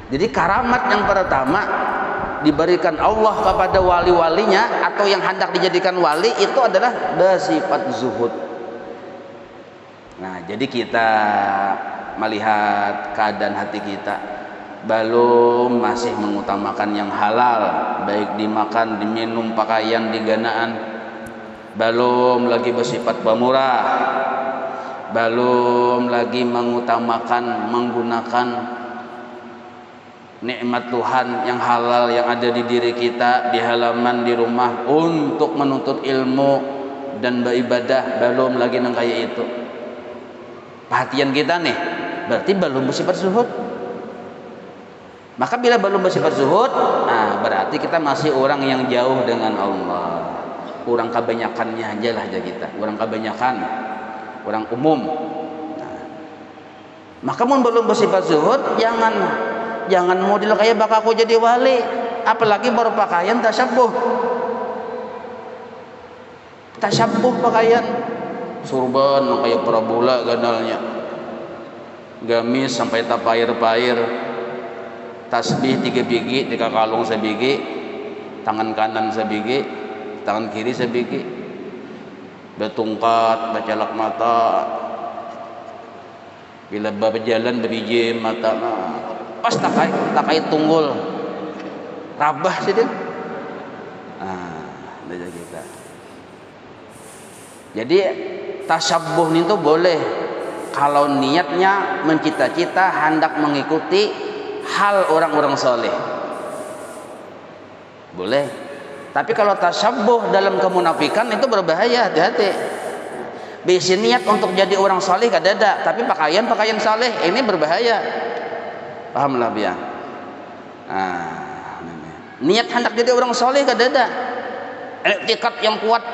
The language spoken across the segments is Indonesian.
Jadi karamat yang pertama diberikan Allah kepada wali-walinya atau yang hendak dijadikan wali itu adalah bersifat zuhud. Nah, jadi kita melihat keadaan hati kita belum masih mengutamakan yang halal, baik dimakan, diminum, pakaian, diganaan, belum lagi bersifat pemurah, belum lagi mengutamakan menggunakan nikmat Tuhan yang halal yang ada di diri kita, di halaman, di rumah untuk menuntut ilmu dan beribadah, belum lagi nang kayak itu. Perhatian kita nih berarti belum bersifat zuhud. Maka bila belum bersifat zuhud, nah berarti kita masih orang yang jauh dengan Allah. Kurang kebanyakannya aja lah kita, kurang kebanyakan, kurang umum. Nah, maka mun belum bersifat zuhud, jangan model kayak bakal aku jadi wali, apalagi berpakaian tasyabuh pakaian surban kayak parabola ganalnya, gamis sampai tapair-pair, tasbih 3 biji, 3 kalung sebiji, tangan kanan sebiji, tangan kiri sebiji, betungkat, bacalak mata, bila berjalan berbiji mata, pas takai tunggul rabah sih dia. Beda kita. Jadi tasyabuh itu boleh kalau niatnya mencita-cita hendak mengikuti hal orang-orang soleh, boleh. Tapi kalau tasyabuh dalam kemunafikan itu berbahaya, hati-hati. Bisa niat untuk jadi orang soleh kadada, tapi pakaian soleh ini berbahaya. Pahamlah biar. Niat hendak jadi orang soleh kadada, etikat yang kuat,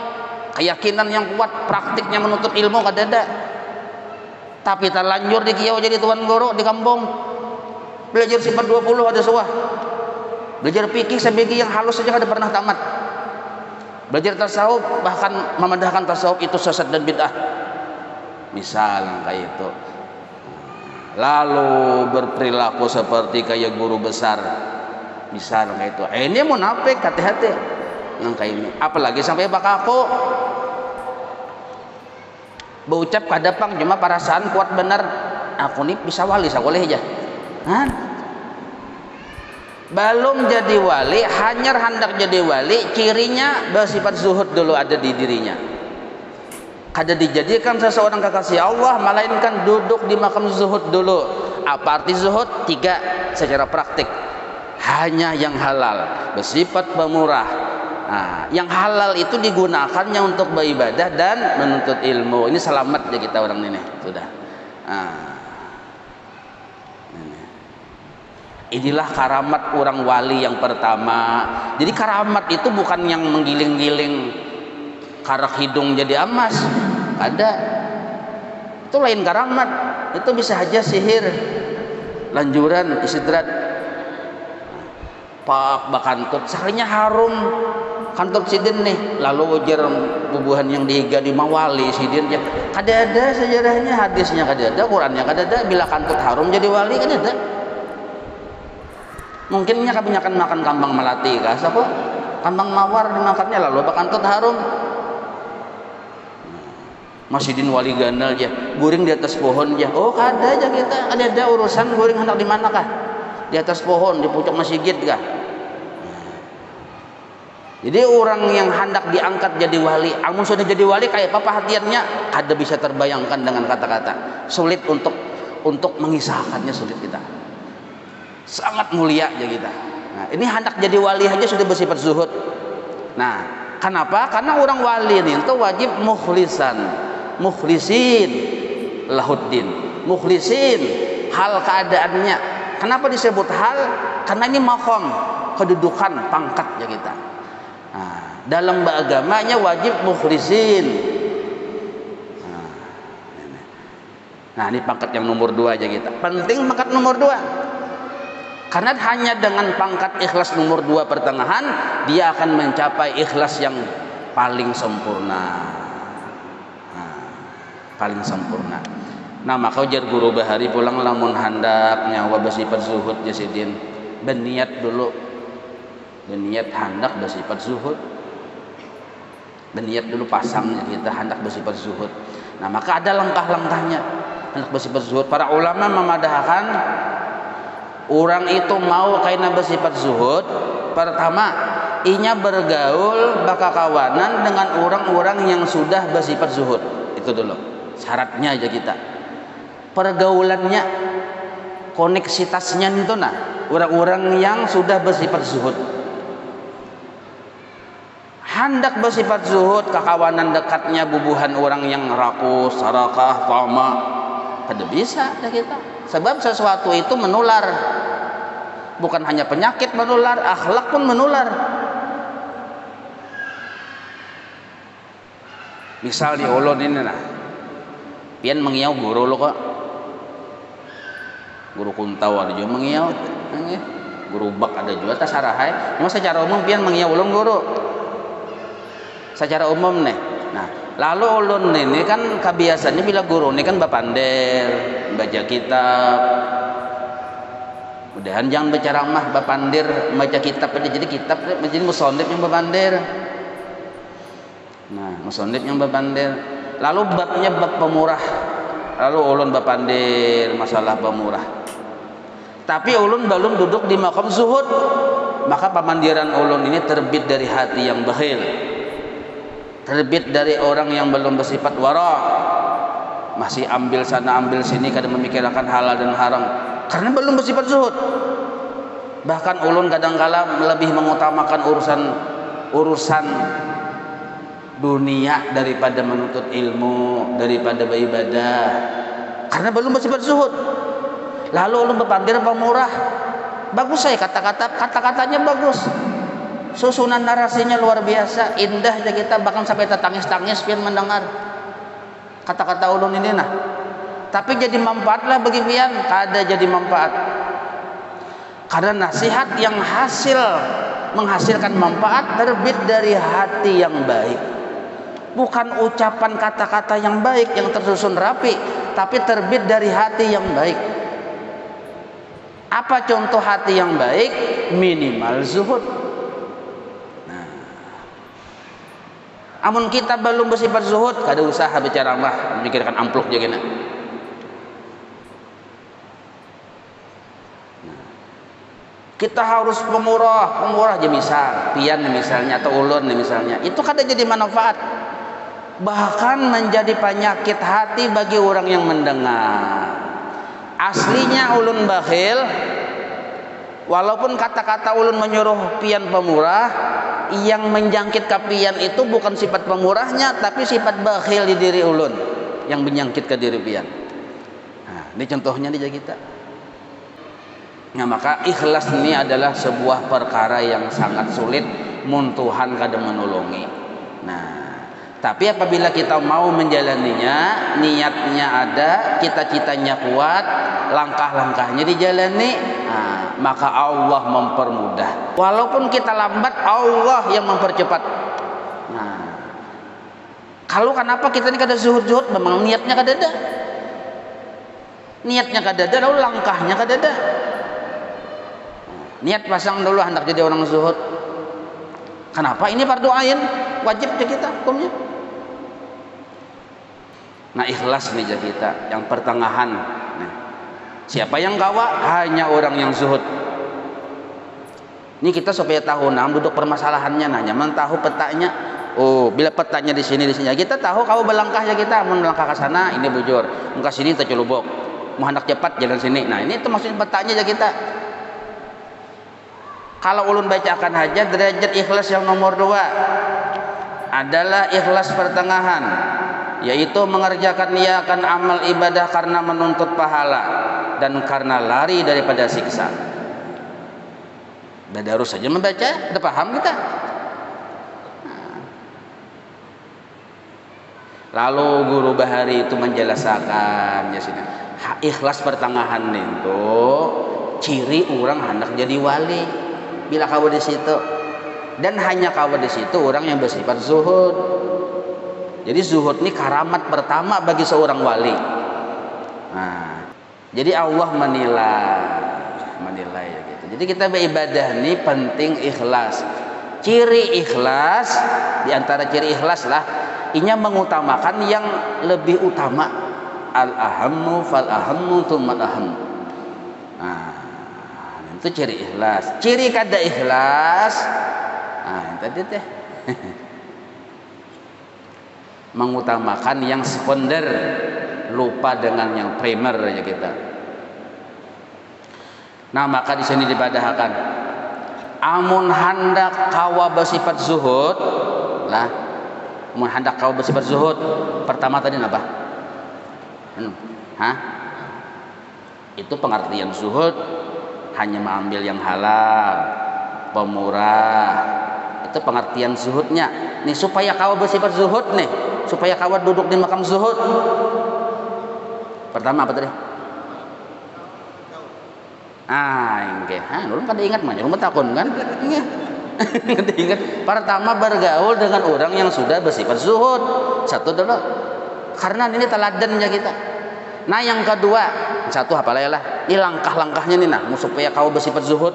keyakinan yang kuat, praktiknya menuntut ilmu kadada. Tapi terlanjur di kiau jadi tuan guru di kampung, belajar sifat 20 ada suah, belajar fikih sebegi yang halus saja kada pernah tamat, belajar tasawuf bahkan memandahkan tasawuf itu sesat dan bid'ah, misal kayak itu. Lalu berperilaku seperti kayak guru besar, misal kayak itu. Ini munafik, hati-hati yang kayak ini. Apalagi sampai bakaku berucap kadapang cuma perasaan kuat benar, aku nih bisa wali sakoleh aja. Belum jadi wali, hanya hendak jadi wali, cirinya bersifat zuhud dulu ada di dirinya. Kada dijadikan seseorang kekasih Allah, melainkan duduk di makam zuhud dulu. Apa arti zuhud? 3 secara praktik. Hanya yang halal, bersifat pemurah. Nah, yang halal itu digunakannya untuk beribadah dan menuntut ilmu. Ini selamat ya kita orang ini sudah. Inilah karamat orang wali yang pertama. Jadi karamat itu bukan yang menggiling-giling karak hidung jadi emas, ada. Itu lain karamat. Itu bisa aja sihir, lanjuran, istidrat, pak bakantut, saklinya harum kantut sidin nih, lalu ujar bubuhan yang dihiga di mawali sidin ya. Kada ada sejarahnya, hadisnya kada ada, Qurannya kada ada. Bila kantut harum jadi wali kada ada. Mungkinnya kebanyakan makan kambang melati kah? Siapa? Kambang mawar dimakannya lalu bakantut harum. Masjidin wali ganal aja, guring di atas pohon aja. Oh ada aja kita, ada urusan guring hendak di mana kah? Di atas pohon, di pucuk masjid kah? Jadi orang yang hendak diangkat jadi wali, amun sudah jadi wali kayak apa perhatiannya? Ada bisa terbayangkan dengan kata-kata. Sulit untuk mengisahkannya, sulit kita. Sangat mulia aja kita. Nah, ini hendak jadi wali aja sudah bersifat zuhud. Nah, kenapa? Karena orang wali ini itu wajib mukhlisin lahuddin, mukhlisin hal keadaannya. Kenapa disebut hal? Karena ini maqam, kedudukan, pangkat ya kita. Nah, dalam beragamanya wajib mukhlisin. Nah, ini pangkat yang nomor 2 aja kita. Penting pangkat nomor 2. Karena hanya dengan pangkat ikhlas nomor 2 pertengahan, dia akan mencapai ikhlas yang paling sempurna. Paling sempurna. Nah maka ujar guru bahari pulang lamun handak nyawa bersifat zuhud jasidin berniat dulu, berniat hendak bersifat zuhud, berniat dulu pasangnya kita hendak bersifat zuhud. Nah maka ada langkah-langkahnya hendak bersifat zuhud. Para ulama memadahkan orang itu mau kaina bersifat zuhud, pertama inya bergaul bakakawanan dengan orang-orang yang sudah bersifat zuhud. Itu dulu syaratnya aja kita, pergaulannya, koneksitasnya itu nah orang-orang yang sudah bersifat zuhud. Hendak bersifat zuhud, kakawanan dekatnya bubuhan orang yang rakus, sarakah, tama, kada bisa ada kita. Sebab sesuatu itu menular, bukan hanya penyakit menular, akhlak pun menular. Misal di ulun ini nah, pian mengiau guru lo kok, guru kuntau ada juga mengiau, guru bak ada juga tasarahai. Cuma secara umum pian mengiau ulun guru, secara umum nih. Nah lalu ulun ini kan kebiasaannya bila guru ini kan bapander, baca kitab. Mudahan jangan berceramah bapandir baca kitab aja, jadi kitab menjadi musonib yang bapandir. Nah musonib yang bapandir. Lalu babnya bab pemurah, lalu ulun bapandir masalah pemurah. Tapi ulun belum duduk di makam zuhud, maka pamandiran ulun ini terbit dari hati yang bakhil, terbit dari orang yang belum bersifat wara, masih ambil sana ambil sini, kadang memikirkan halal dan haram karena belum bersifat zuhud. Bahkan ulun kadangkala lebih mengutamakan urusan dunia daripada menuntut ilmu, daripada beribadah karena belum bersifat zuhud. Lalu ulun berpandir pemurah, bagus saya kata-katanya bagus, susunan narasinya luar biasa, indah aja kita, bahkan sampai tertangis-tangis pian mendengar kata-kata ulun ini nah. Tapi jadi manfaat lah bagi pian, kada jadi manfaat. Karena nasihat yang menghasilkan manfaat terbit dari hati yang baik, bukan ucapan kata-kata yang baik yang tersusun rapi, tapi terbit dari hati yang baik. Apa contoh hati yang baik? Minimal zuhud. Amun kita belum bersifat zuhud, kada usaha berceramah memikirkan ampluk je kena. Kita harus pemurah aja misal, pian misalnya atau ulun misalnya. Itu kada jadi manfaat. Bahkan menjadi penyakit hati bagi orang yang mendengar. Aslinya ulun bakhil, walaupun kata-kata ulun menyuruh pian pemurah, yang menjangkit ke pian itu bukan sifat pemurahnya, tapi sifat bakhil di diri ulun yang menyangkit ke diri pian. Nah, ini contohnya di kita. Nah, maka ikhlas ini adalah sebuah perkara yang sangat sulit, mun Tuhan kadang menolongi. Nah, tapi apabila kita mau menjalaninya, niatnya ada, cita-citanya kuat, langkah-langkahnya dijalani, nah, maka Allah mempermudah. Walaupun kita lambat, Allah yang mempercepat. Nah, kalau kenapa kita ini kada zuhud-zuhud, memang niatnya kada ada. Niatnya kada ada, lalu langkahnya kada ada. Niat pasang dulu hendak jadi orang zuhud. Kenapa? Ini fardu ain, wajib je kita hukumnya. Nah, ikhlas nih je kita yang pertengahan. Nah, siapa yang gawa? Hanya orang yang zuhud. Ini kita supaya tahu nah duduk permasalahannya, nah nyaman tahu petanya. Oh, bila petanya di sini kita tahu kalau belangkah ya kita, mau melangkah ke sana ini bujur, mau ke sini tercelubuk, mau hendak cepat jalan sini. Nah, ini itu maksudnya petanya ya kita. Kalau ulun bacakan aja derajat ikhlas yang nomor 2 adalah ikhlas pertengahan, yaitu mengerjakan niatan amal ibadah karena menuntut pahala dan karena lari daripada siksa. Dan harus saja membaca, udah paham kita. Lalu guru bahari itu menjelaskan ya sini, ikhlas pertengahan itu ciri orang hendak jadi wali. Bila kau di situ, dan hanya kau di situ orang yang bersifat zuhud. Jadi zuhud ini karamat pertama bagi seorang wali. Nah, jadi Allah menilai gitu. Jadi kita beribadah ini penting ikhlas. Ciri ikhlas, diantara ciri ikhlas lah, inya mengutamakan yang lebih utama. Al-ahammu fal-ahammu tsummal aham. Nah, itu ciri ikhlas. Ciri kada ikhlas, nah yang tadi teh mengutamakan yang sekunder, lupa dengan yang primer ya kita. Nah, maka di sini dibadahkan amun hendak kawa bersifat zuhud lah, amun hendak kawa bersifat zuhud, pertama tadi apa? Itu pengertian zuhud hanya mengambil yang halal, pemurah. Itu pengertian zuhudnya. Nih supaya kawa bersifat zuhud nih, supaya kawa duduk di makam zuhud. Pertama apa tadi? Belum kada ingat mah, rumah takun kan? Kada ingat. Pertama bergaul dengan orang yang sudah bersifat zuhud. Satu dulu. Karena ini teladannya kita. Nah, yang kedua, satu apalah ini langkah-langkahnya nih supaya kau bersifat zuhud,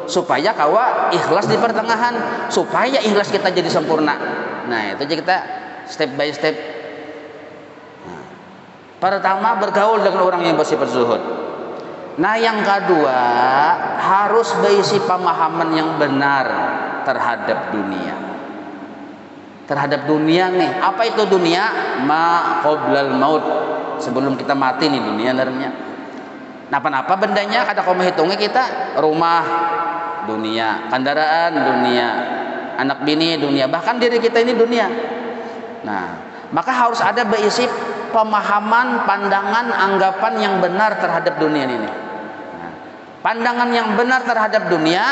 supaya kau ikhlas di pertengahan, supaya ikhlas kita jadi sempurna. Nah, itu aja kita step by step. Nah, pertama bergaul dengan orang yang bersifat zuhud. Nah, yang kedua harus berisi pemahaman yang benar terhadap dunia. Terhadap dunia nih, apa itu dunia? Ma qoblal maut, sebelum kita mati nih dunia nernya. Napa-napa bendanya kada kau menghitungnya kita, rumah dunia, kendaraan dunia, anak bini dunia, bahkan diri kita ini dunia. Nah, maka harus ada berisi pemahaman, pandangan, anggapan yang benar terhadap dunia ini. Pandangan yang benar terhadap dunia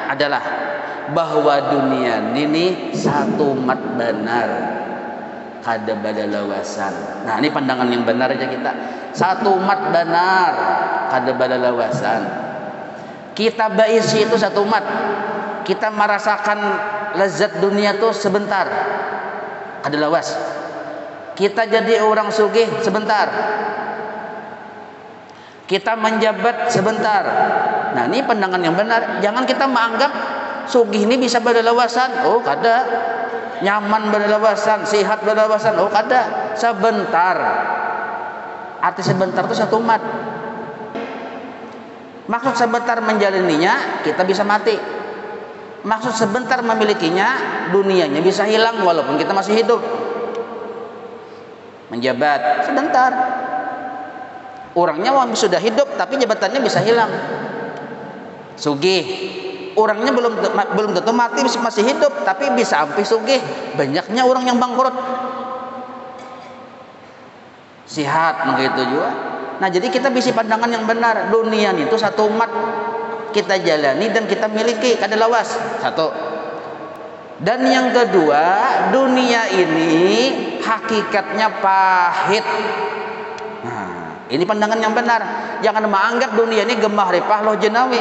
adalah bahwa dunia ini satu mat benar, kada badalawasan. Nah, ini pandangan yang benar aja kita. Satu mat benar, kada badalawasan. Kita baisi itu satu mat. Kita merasakan lezat dunia itu sebentar, kada lawas. Kita jadi orang sugih sebentar. Kita menjabat sebentar. Nah, ini pandangan yang benar. Jangan kita menganggap sugih ini bisa berlawasan. Oh, kada. Nyaman berlawasan, sehat berlawasan. Oh, kada. Sebentar. Arti sebentar itu satu mat. Maksud sebentar menjalaninya, kita bisa mati. Maksud sebentar memilikinya, dunianya bisa hilang walaupun kita masih hidup. Menjabat sebentar. Orangnya sudah hidup tapi jabatannya bisa hilang. Sugih, orangnya belum tentu mati, masih hidup tapi bisa sampai sugih. Banyaknya orang yang bangkrut. Sihat begitu juga. Nah, jadi kita bisa pandangan yang benar. Dunia itu satu umat, kita jalani dan kita miliki, kada lawas. Satu. Dan yang kedua, dunia ini hakikatnya pahit. Ini pandangan yang benar. Jangan menganggap dunia ini gemah ripah loh jenawi.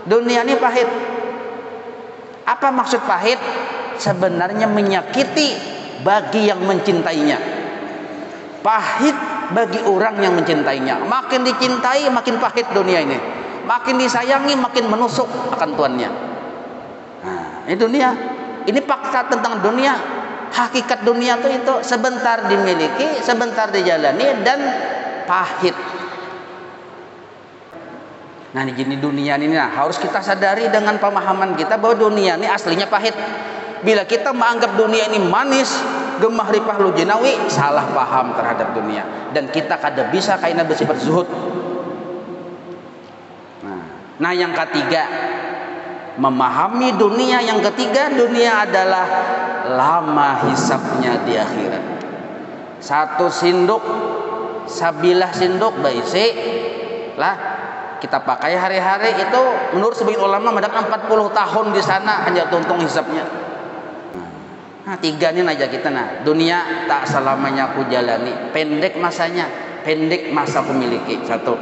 Dunia ini pahit. Apa maksud pahit? Sebenarnya menyakiti bagi yang mencintainya. Pahit bagi orang yang mencintainya. Makin dicintai makin pahit dunia ini. Makin disayangi makin menusuk akan tuannya. Nah, ini dunia. Ini fakta tentang dunia. Hakikat dunia itu sebentar dimiliki, sebentar dijalani dan pahit. Nah, ini dunia ini harus kita sadari dengan pemahaman kita bahwa dunia ini aslinya pahit. Bila kita menganggap dunia ini manis, gemah ripah lu jenawi, salah paham terhadap dunia dan kita kada bisa kaina bersifat zuhud. Nah, yang ketiga, memahami dunia. Yang ketiga, dunia adalah lama hisapnya di akhirat. Satu sinduk, sabilah sinduk baisi lah kita pakai hari-hari itu menurut sebagian ulama mendapat 40 tahun di sana hanya tuntung hisapnya. Nah, tiga ini aja kita. Nah, dunia tak selamanya aku jalani, pendek masanya, pendek masa aku miliki. Satu,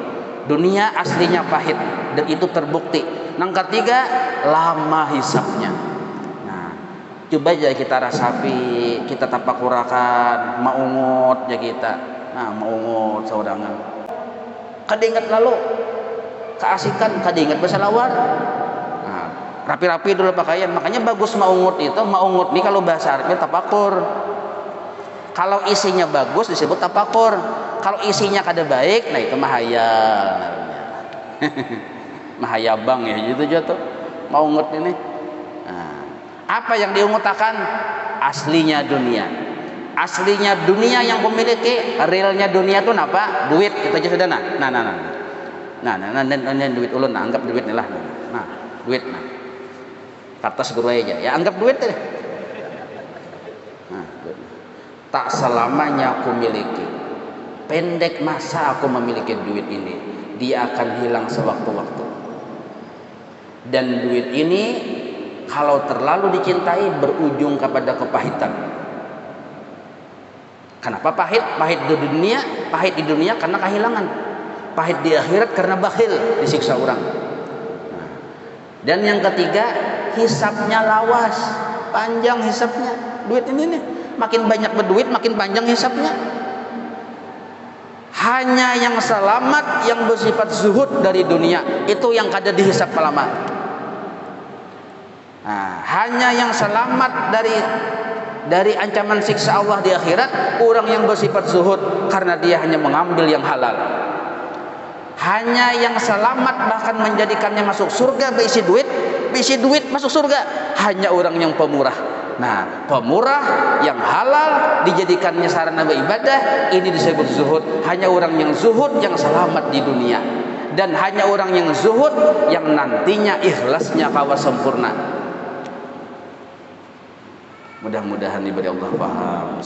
dunia aslinya pahit dan itu terbukti. Yang ketiga, lama hisapnya. Coba aja kita rasapi, kita tapakurakan, maungut ya kita. Nah, maungut saurangan. Kadingat lalu keasikan, kadingat bersalawat. Nah, rapi-rapi dulu pakaian. Makanya bagus maungut itu, maungut nih kalau bahasa Arabnya tapakur. Kalau isinya bagus disebut tapakur. Kalau isinya kada baik, nah itu mahayal namanya. Mahayabang ya gitu jatuh. Maungut ini. Nah, apa yang diungutakan? Aslinya dunia. Aslinya dunia yang memiliki, realnya dunia itu apa? Duit. Kita aja sudah nah, duit ulun, nah, anggap duit nih lah. Nah, duit. Nah, kertas guru aja. Ya anggap duit deh. Nah, duit. Tak selamanya aku miliki. Pendek masa aku memiliki duit ini. Dia akan hilang sewaktu-waktu. Dan duit ini kalau terlalu dicintai berujung kepada kepahitan. Kenapa pahit? Pahit di dunia karena kehilangan. Pahit di akhirat karena bakhil, disiksa orang. Nah, dan yang ketiga, hisapnya lawas, panjang hisapnya. Duit ini nih, makin banyak berduit makin panjang hisapnya. Hanya yang selamat yang bersifat zuhud dari dunia, itu yang kada dihisap lama. Nah, hanya yang selamat dari ancaman siksa Allah di akhirat, orang yang bersifat zuhud karena dia hanya mengambil yang halal. Hanya yang selamat bahkan menjadikannya masuk surga berisi duit masuk surga, hanya orang yang pemurah. Nah, pemurah yang halal dijadikannya sarana beribadah, ini disebut zuhud. Hanya orang yang zuhud yang selamat di dunia, dan hanya orang yang zuhud yang nantinya ikhlasnya kawas sempurna. Mudah-mudahan diberi Allah paham.